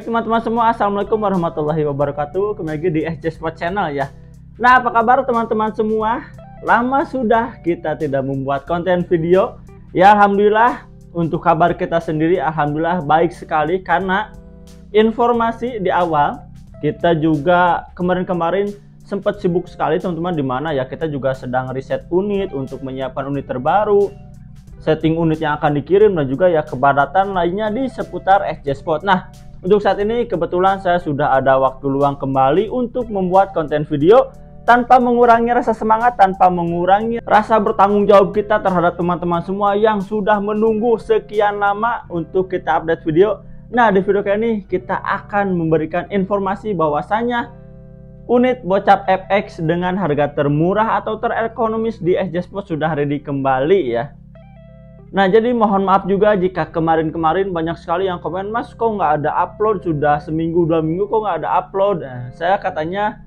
Baik teman-teman semua, assalamualaikum warahmatullahi wabarakatuh. Kembali lagi di SJ Sport Channel ya. Nah, apa kabar teman-teman semua? Lama sudah kita tidak membuat konten video. Ya alhamdulillah, untuk kabar kita sendiri alhamdulillah baik sekali, karena informasi di awal kita juga kemarin-kemarin sempat sibuk sekali teman-teman, dimana ya kita juga sedang riset unit untuk menyiapkan unit terbaru, setting unit yang akan dikirim, dan juga ya kepadatan lainnya di seputar SJ Sport. Nah, untuk saat ini kebetulan saya sudah ada waktu luang kembali untuk membuat konten video tanpa mengurangi rasa semangat, tanpa mengurangi rasa bertanggung jawab kita terhadap teman-teman semua yang sudah menunggu sekian lama untuk kita update video. Nah, di video kali ini kita akan memberikan informasi bahwasanya unit Bocap FX dengan harga termurah atau terekonomis di SJ Sport sudah ready kembali ya. Nah, jadi mohon maaf juga jika kemarin-kemarin banyak sekali yang komen, "Mas, kok nggak ada upload? Sudah seminggu, 2 minggu kok nggak ada upload?" Nah, saya katanya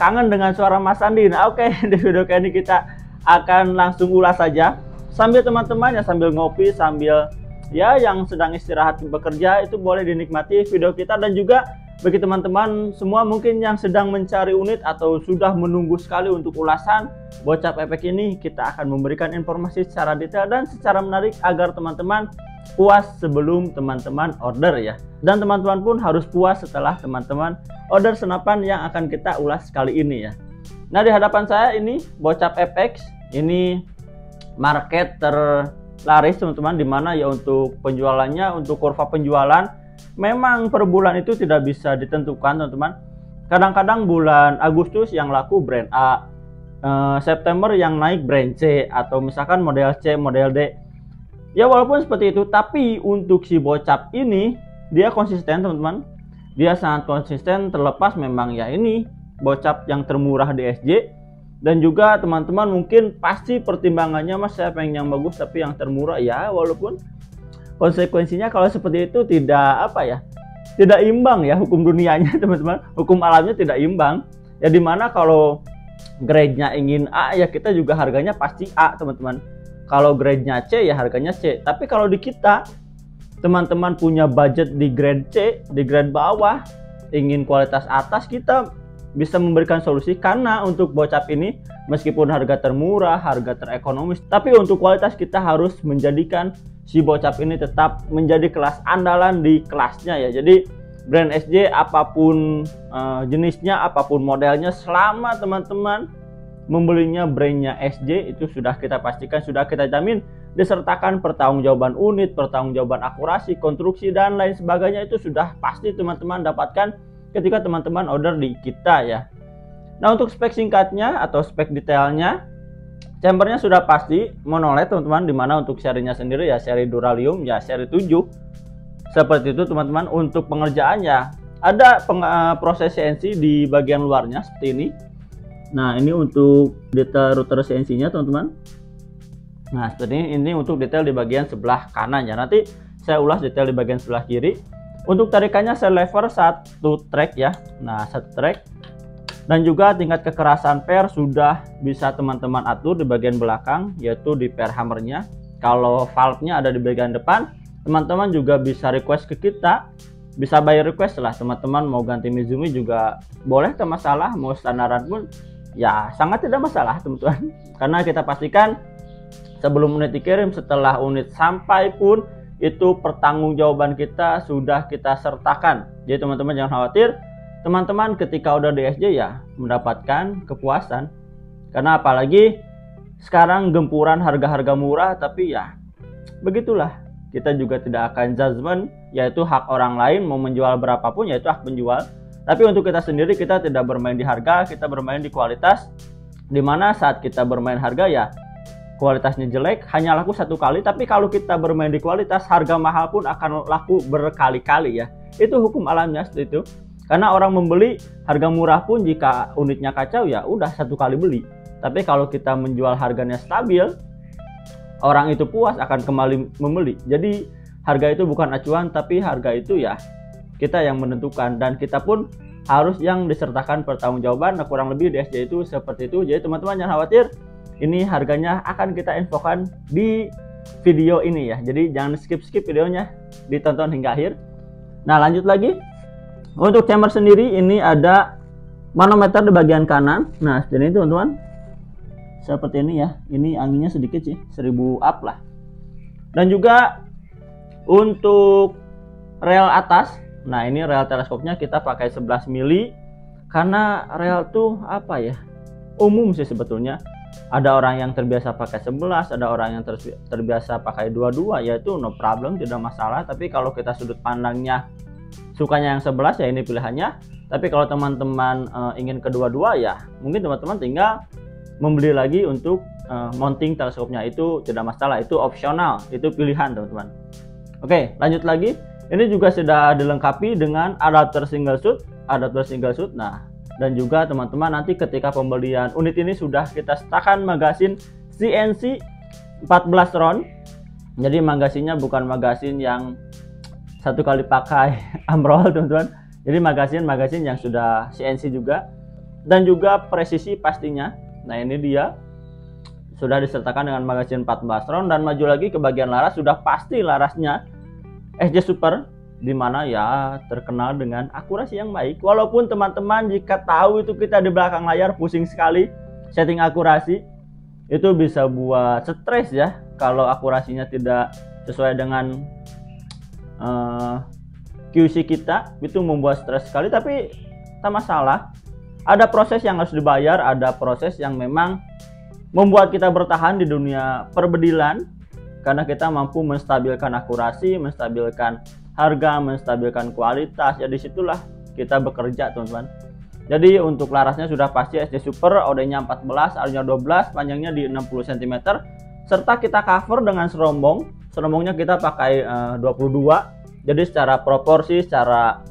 kangen dengan suara Mas Andi. Nah, oke, di video kali ini kita akan langsung ulas saja. Sambil teman-teman ya, sambil ngopi, sambil ya yang sedang istirahat bekerja, itu boleh dinikmati video kita. Dan juga bagi teman-teman semua mungkin yang sedang mencari unit atau sudah menunggu sekali untuk ulasan Bocap FX ini, kita akan memberikan informasi secara detail dan secara menarik agar teman-teman puas sebelum teman-teman order ya. Dan teman-teman pun harus puas setelah teman-teman order senapan yang akan kita ulas kali ini ya. Nah, di hadapan saya ini Bocap FX, ini market terlaris teman-teman, dimana ya untuk penjualannya, untuk kurva penjualan memang per bulan itu tidak bisa ditentukan teman-teman. Kadang-kadang bulan Agustus yang laku brand A, September yang naik brand C, atau misalkan model C, model D. Ya walaupun seperti itu, tapi untuk si Bocap ini dia konsisten teman-teman. Dia sangat konsisten, terlepas memang ya ini Bocap yang termurah di SJ. Dan juga teman-teman mungkin pasti pertimbangannya, "Mas, saya pengen yang bagus tapi yang termurah." Ya walaupun konsekuensinya kalau seperti itu tidak tidak imbang ya hukum dunianya teman-teman, hukum alamnya tidak imbang ya, dimana kalau grade-nya ingin A ya kita juga harganya pasti A teman-teman, kalau grade-nya C ya harganya C. Tapi kalau di kita teman-teman punya budget di grade C, di grade bawah, ingin kualitas atas, kita bisa memberikan solusi. Karena untuk Bocap ini meskipun harga termurah, harga terekonomis, tapi untuk kualitas kita harus menjadikan si Bocap ini tetap menjadi kelas andalan di kelasnya ya. Jadi brand SJ apapun jenisnya, apapun modelnya, selama teman-teman membelinya brandnya SJ, itu sudah kita pastikan, sudah kita jamin disertakan pertanggungjawaban unit, pertanggungjawaban akurasi, konstruksi, dan lain sebagainya. Itu sudah pasti teman-teman dapatkan ketika teman-teman order di kita ya. Nah, untuk spek singkatnya atau spek detailnya, chambernya sudah pasti monoled teman-teman, dimana untuk serinya sendiri ya seri Duralium ya seri 7 seperti itu teman-teman. Untuk pengerjaannya ada proses CNC di bagian luarnya seperti ini. Nah, ini untuk detail router CNC nya teman-teman. Nah, seperti ini untuk detail di bagian sebelah kanan ya. Nanti saya ulas detail di bagian sebelah kiri. Untuk tarikannya saya lever 1 track ya. Nah, 1 track. Dan juga tingkat kekerasan per sudah bisa teman-teman atur di bagian belakang, yaitu di per hammernya. Kalau valve-nya ada di bagian depan, teman-teman juga bisa request ke kita, bisa by request lah teman-teman. Mau ganti Mizumi juga boleh, tak masalah. Mau standaran pun ya sangat tidak masalah teman-teman. Karena kita pastikan sebelum unit dikirim, setelah unit sampai pun itu pertanggungjawaban kita sudah kita sertakan. Jadi teman-teman jangan khawatir. Teman-teman ketika udah di SJ ya mendapatkan kepuasan. Karena apalagi sekarang gempuran harga-harga murah, tapi ya begitulah. Kita juga tidak akan judgment, yaitu hak orang lain mau menjual berapapun, yaitu hak penjual. Tapi untuk kita sendiri, kita tidak bermain di harga, kita bermain di kualitas. Dimana saat kita bermain harga ya kualitasnya jelek hanya laku 1 kali, tapi kalau kita bermain di kualitas, harga mahal pun akan laku berkali-kali ya. Itu hukum alamnya seperti itu. Karena orang membeli harga murah pun jika unitnya kacau ya udah 1 kali beli. Tapi kalau kita menjual harganya stabil, orang itu puas akan kembali membeli. Jadi harga itu bukan acuan, tapi harga itu ya kita yang menentukan. Dan kita pun harus yang disertakan pertanggungjawaban. Nah, kurang lebih di SJ itu seperti itu. Jadi teman-teman jangan khawatir, ini harganya akan kita infokan di video ini ya. Jadi jangan skip videonya, ditonton hingga akhir. Nah, lanjut lagi. Untuk chamber sendiri ini ada manometer di bagian kanan. Nah, jadi teman-teman seperti ini ya. Ini anginnya sedikit sih, 1000 up lah. Dan juga untuk rel atas. Nah, ini rel teleskopnya kita pakai 11 mili karena rel tuh apa ya? Umum sih sebetulnya. Ada orang yang terbiasa pakai 11, ada orang yang terbiasa pakai 22, yaitu no problem, tidak masalah. Tapi kalau kita sudut pandangnya sukanya yang 11 ya ini pilihannya. Tapi kalau teman-teman ingin kedua-dua ya mungkin teman-teman tinggal membeli lagi untuk mounting teleskopnya, itu tidak masalah, itu opsional, itu pilihan teman-teman. Oke, lanjut lagi. Ini juga sudah dilengkapi dengan adapter single shoot. Nah, dan juga teman-teman nanti ketika pembelian unit ini sudah kita setakan magasin CNC 14 round. Jadi magasinnya bukan magasin yang satu kali pakai amrol teman-teman. Jadi magasin yang sudah CNC juga, dan juga presisi pastinya. Nah, ini dia sudah disertakan dengan magasin 14 round. Dan maju lagi ke bagian laras, sudah pasti larasnya SJ Super, dimana ya terkenal dengan akurasi yang baik. Walaupun teman-teman jika tahu itu kita di belakang layar pusing sekali setting akurasi, itu bisa buat stres ya kalau akurasinya tidak sesuai dengan QC kita, itu membuat stres sekali. Tapi tak masalah, ada proses yang harus dibayar, ada proses yang memang membuat kita bertahan di dunia perbedilan, karena kita mampu menstabilkan akurasi, menstabilkan harga, menstabilkan kualitas. Ya disitulah kita bekerja teman-teman. Jadi untuk larasnya sudah pasti SJ Super, OD-nya 14, AR-nya 12, panjangnya di 60 cm, serta kita cover dengan serombong. Serombongnya kita pakai 22. Jadi secara proporsi, secara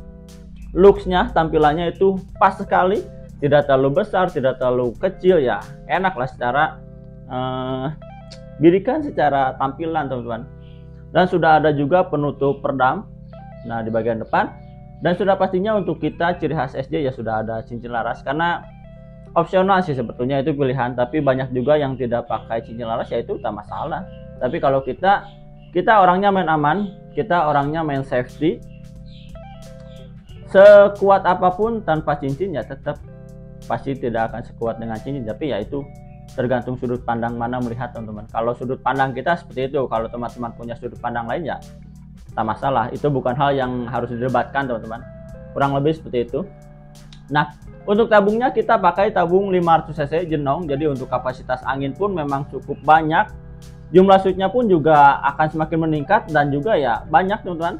looks-nya, tampilannya itu pas sekali, tidak terlalu besar, tidak terlalu kecil, ya enak lah secara bidikan, secara tampilan teman-teman. Dan sudah ada juga penutup peredam, nah di bagian depan. Dan sudah pastinya untuk kita ciri khas SJ ya sudah ada cincin laras, karena opsional sih sebetulnya, itu pilihan. Tapi banyak juga yang tidak pakai cincin laras, ya itu tak masalah. Tapi kalau kita orangnya main aman, kita orangnya main safety, sekuat apapun tanpa cincin ya tetap pasti tidak akan sekuat dengan cincin. Tapi ya itu tergantung sudut pandang mana melihat teman-teman. Kalau sudut pandang kita seperti itu, kalau teman-teman punya sudut pandang lain ya tak masalah. Itu bukan hal yang harus didebatkan teman-teman, kurang lebih seperti itu. Nah, untuk tabungnya kita pakai tabung 500 cc Genong. Jadi untuk kapasitas angin pun memang cukup banyak, jumlah shootnya pun juga akan semakin meningkat, dan juga ya banyak teman-teman.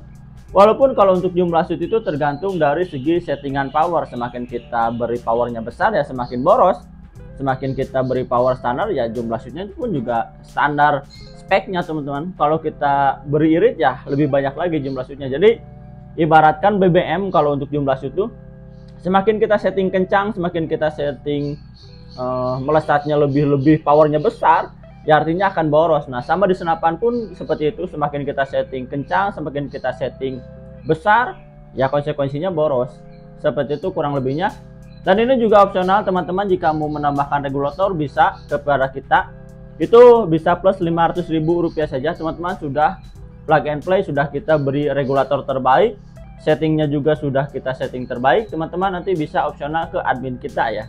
Walaupun kalau untuk jumlah shoot itu tergantung dari segi settingan power. Semakin kita beri powernya besar ya semakin boros. Semakin kita beri power standar ya jumlah shootnya pun juga standar speknya teman-teman. Kalau kita beri irit ya lebih banyak lagi jumlah shootnya. Jadi ibaratkan BBM, kalau untuk jumlah shoot itu semakin kita setting kencang, semakin kita setting melesatnya lebih powernya besar, ya artinya akan boros. Nah sama di senapan pun seperti itu, semakin kita setting kencang, semakin kita setting besar, ya konsekuensinya boros. Seperti itu kurang lebihnya. Dan ini juga opsional teman-teman, jika mau menambahkan regulator bisa kepada kita, itu bisa plus Rp500.000 saja teman-teman. Sudah plug and play, sudah kita beri regulator terbaik, settingnya juga sudah kita setting terbaik. Teman-teman nanti bisa opsional ke admin kita ya,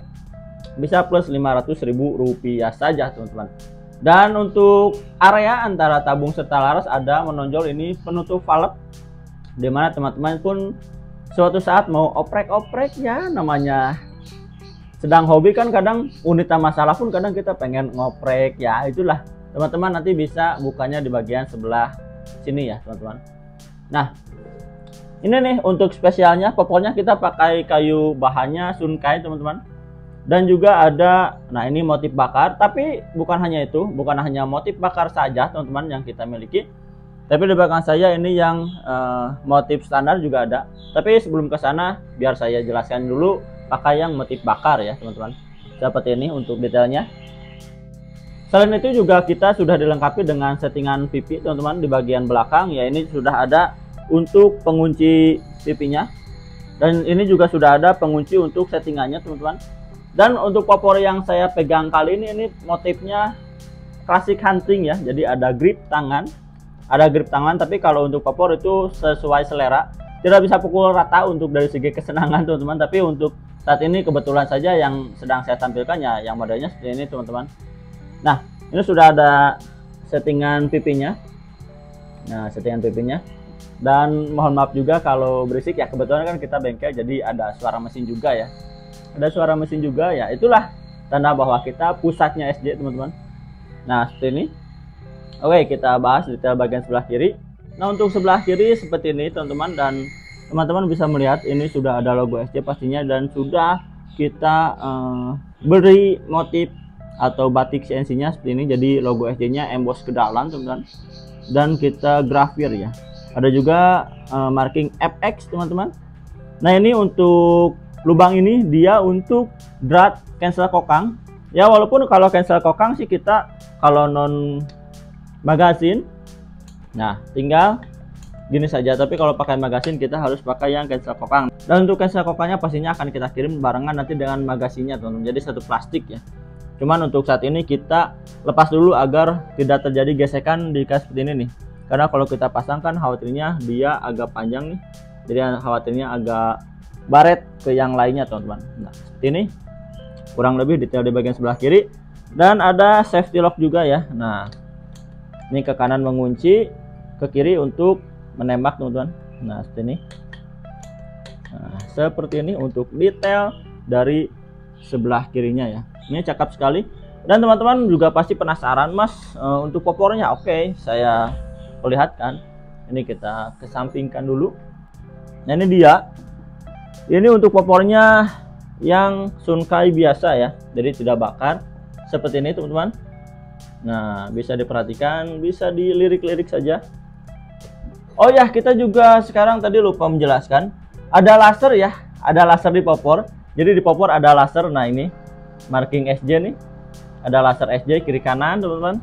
bisa plus Rp500.000 saja teman-teman. Dan untuk area antara tabung serta laras ada menonjol ini penutup valve, dimana teman-teman pun suatu saat mau oprek-oprek ya, namanya sedang hobi kan, kadang unit masalah pun kadang kita pengen ngoprek ya, itulah teman-teman nanti bisa bukanya di bagian sebelah sini ya teman-teman. Nah ini nih untuk spesialnya, pokoknya kita pakai kayu bahannya Sunkai teman-teman. Dan juga ada, nah ini motif bakar, tapi bukan hanya itu, bukan hanya motif bakar saja teman-teman yang kita miliki, tapi di belakang saya ini yang motif standar juga ada. Tapi sebelum ke sana biar saya jelaskan dulu pakai yang motif bakar ya teman-teman, seperti ini untuk detailnya. Selain itu juga kita sudah dilengkapi dengan settingan pipi teman-teman di bagian belakang ya. Ini sudah ada untuk pengunci pipinya, dan ini juga sudah ada pengunci untuk settingannya teman-teman. Dan untuk popor yang saya pegang kali ini motifnya klasik hunting ya. Jadi ada grip tangan, tapi kalau untuk popor itu sesuai selera. tidak bisa pukul rata untuk dari segi kesenangan teman-teman, tapi untuk saat ini kebetulan saja yang sedang saya tampilkan ya yang modelnya seperti ini teman-teman. Nah, ini sudah ada settingan pipinya. Nah, settingan pipinya. Dan mohon maaf juga kalau berisik ya, kebetulan kan kita bengkel jadi ada suara mesin juga ya. Ada suara mesin juga ya, itulah tanda bahwa kita pusatnya SJ teman-teman. Nah, seperti ini. Oke, kita bahas detail bagian sebelah kiri. Nah, untuk sebelah kiri seperti ini teman-teman, dan teman-teman bisa melihat ini sudah ada logo SJ pastinya, dan sudah kita beri motif atau batik CNC nya seperti ini, jadi logo SJ nya emboss ke dalam teman-teman, dan kita grafir ya. Ada juga marking FX teman-teman. Nah, ini untuk lubang ini dia untuk drat cancel kokang ya, walaupun kalau cancel kokang sih kita kalau non magazine, nah tinggal gini saja, tapi kalau pakai magazine kita harus pakai yang cancel kokang. Dan untuk cancel kokangnya pastinya akan kita kirim barengan nanti dengan magasinnya teman-teman, jadi satu plastik ya. Cuman untuk saat ini kita lepas dulu agar tidak terjadi gesekan di kayak seperti ini nih, karena kalau kita pasangkan khawatirnya dia agak panjang nih, jadi khawatirnya agak baret ke yang lainnya teman-teman. Nah, seperti ini kurang lebih detail di bagian sebelah kiri, dan ada safety lock juga ya. Nah, ini ke kanan mengunci, ke kiri untuk menembak teman-teman. Nah, seperti ini. Nah, seperti ini untuk detail dari sebelah kirinya ya. Ini cakep sekali. Dan teman-teman juga pasti penasaran, Mas, untuk popornya. Oke, saya perlihatkan. Ini kita kesampingkan dulu. Nah, ini dia. Ini untuk popornya yang Sunkai biasa ya, jadi tidak bakar seperti ini teman-teman. Nah, bisa diperhatikan, bisa dilirik-lirik saja. Oh ya, kita juga sekarang tadi lupa menjelaskan, ada laser ya, ada laser di popor. Jadi di popor ada laser. Nah, ini marking SJ nih, ada laser SJ kiri kanan teman-teman.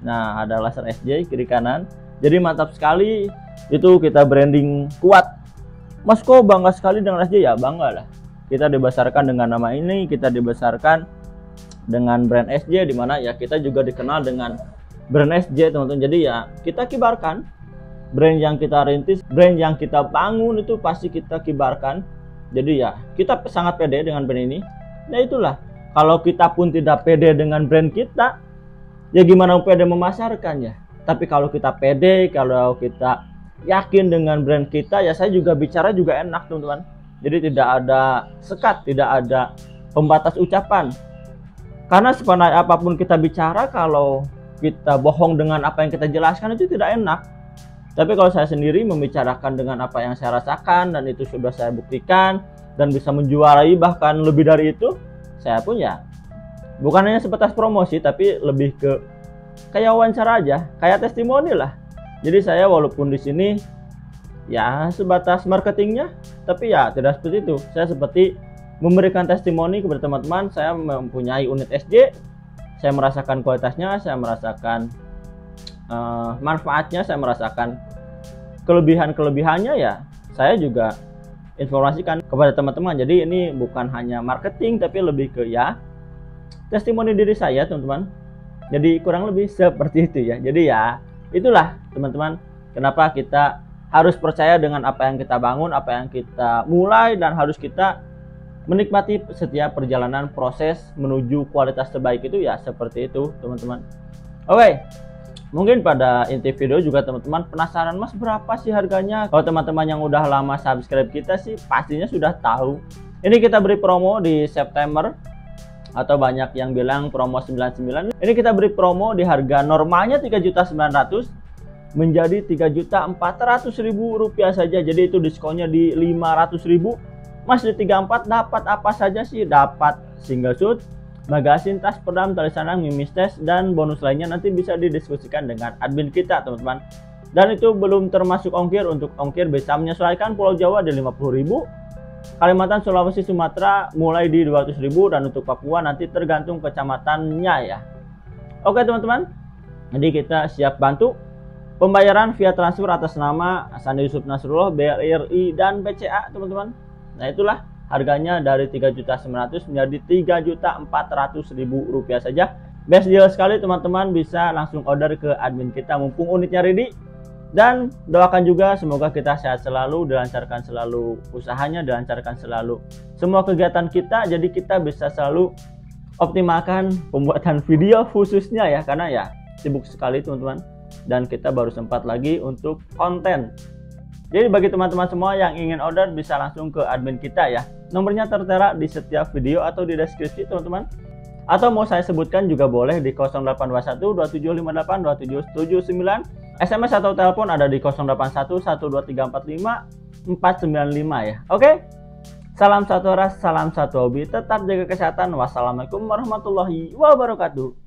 Nah, ada laser SJ kiri kanan, jadi mantap sekali. Itu kita branding kuat. Mas, kok bangga sekali dengan SJ? Ya bangga lah, kita dibesarkan dengan nama ini, kita dibesarkan dengan brand SJ, dimana ya kita juga dikenal dengan brand SJ teman-teman. Jadi ya kita kibarkan brand yang kita rintis, brand yang kita bangun itu pasti kita kibarkan. Jadi ya kita sangat pede dengan brand ini. Nah, itulah, kalau kita pun tidak pede dengan brand kita, ya gimana pede memasarkannya. Tapi kalau kita pede, kalau kita yakin dengan brand kita, ya saya juga bicara juga enak teman-teman. Jadi tidak ada sekat, tidak ada pembatas ucapan. Karena sepandai apapun kita bicara, kalau kita bohong dengan apa yang kita jelaskan itu tidak enak. Tapi kalau saya sendiri membicarakan dengan apa yang saya rasakan, dan itu sudah saya buktikan dan bisa menjuarai bahkan lebih dari itu, saya pun ya bukan hanya sebatas promosi, tapi lebih ke kayak wawancara aja, kayak testimoni lah. Jadi saya walaupun di sini ya sebatas marketingnya, tapi ya tidak seperti itu. Saya seperti memberikan testimoni kepada teman-teman. Saya mempunyai unit SJ, saya merasakan kualitasnya, saya merasakan manfaatnya, saya merasakan kelebihan-kelebihannya ya. Saya juga informasikan kepada teman-teman. Jadi ini bukan hanya marketing, tapi lebih ke ya testimoni diri saya teman-teman. Jadi kurang lebih seperti itu ya. Jadi ya itulah teman-teman, kenapa kita harus percaya dengan apa yang kita bangun, apa yang kita mulai, dan harus kita menikmati setiap perjalanan proses menuju kualitas terbaik itu ya seperti itu teman-teman. Oke, mungkin pada inti video juga teman-teman penasaran, Mas, berapa sih harganya? Kalau teman-teman yang udah lama subscribe kita sih pastinya sudah tahu. Ini kita beri promo di September, atau banyak yang bilang promo 99. Ini kita beri promo di harga normalnya 3.900.000 menjadi 3.400.000 rupiah saja. Jadi itu diskonnya di 500.000. Mas, di 34 dapat apa saja sih? Dapat single shoot, magasin, tas pedam, tali sandang, mimis tes, dan bonus lainnya nanti bisa didiskusikan dengan admin kita teman-teman. Dan itu belum termasuk ongkir. Untuk ongkir bisa menyesuaikan, Pulau Jawa di 50.000, Kalimantan, Sulawesi, Sumatera mulai di 200.000, dan untuk Papua nanti tergantung kecamatannya ya. Oke teman-teman, jadi kita siap bantu. Pembayaran via transfer atas nama Sandi Yusuf Nasrullah, BRI dan BCA teman-teman. Nah, itulah harganya dari 3.900.000 menjadi 3.400.000 rupiah saja. Best deal sekali teman-teman, bisa langsung order ke admin kita mumpung unitnya ready. Dan doakan juga semoga kita sehat selalu, dilancarkan selalu usahanya, dilancarkan selalu semua kegiatan kita, jadi kita bisa selalu optimalkan pembuatan video khususnya ya, karena ya sibuk sekali teman-teman, dan kita baru sempat lagi untuk konten. Jadi bagi teman-teman semua yang ingin order bisa langsung ke admin kita ya, nomornya tertera di setiap video atau di deskripsi teman-teman, atau mau saya sebutkan juga boleh di 0821 2758 2779. SMS atau telepon ada di 081 12345 495 ya. Oke. Salam satu ras, salam satu hobi, tetap jaga kesehatan. Wassalamualaikum warahmatullahi wabarakatuh.